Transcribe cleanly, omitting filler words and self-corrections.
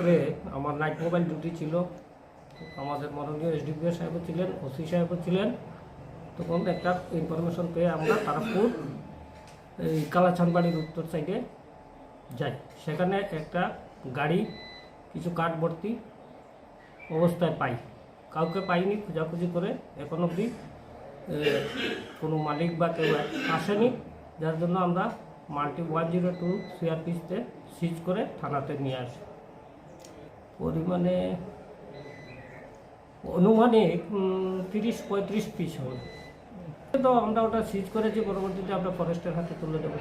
রাত্রে আমার night mobile duty ছিল, আমাদের মাননীয় এসডিপিও সাহেবও ছিলেন, ওসি সাহেবও ছিলেন। তখন একটা ইনফরমেশন পেয়ে আমরা তারাপুর এই কালাচানবাড়ির উত্তর সাইডে যাই। সেখানে একটা গাড়ি কিছু কাঠ ভর্তি অবস্থায় পাই। কাউকে পাইনি, খোঁজাখুঁজি করে এখন অবধি কোনো মালিক বা কেউ আসেনি, যার জন্য আমরা মাল্টি 102 সিআরপিতে সিজ করে থানাতে নিয়ে আসি। পরিমাণে অনুমানিক 30-35 পিস হবে। তো আমরা ওটা সিজ করেছি, পরবর্তীতে আমরা ফরেস্টের হাতে তুলে দেবো।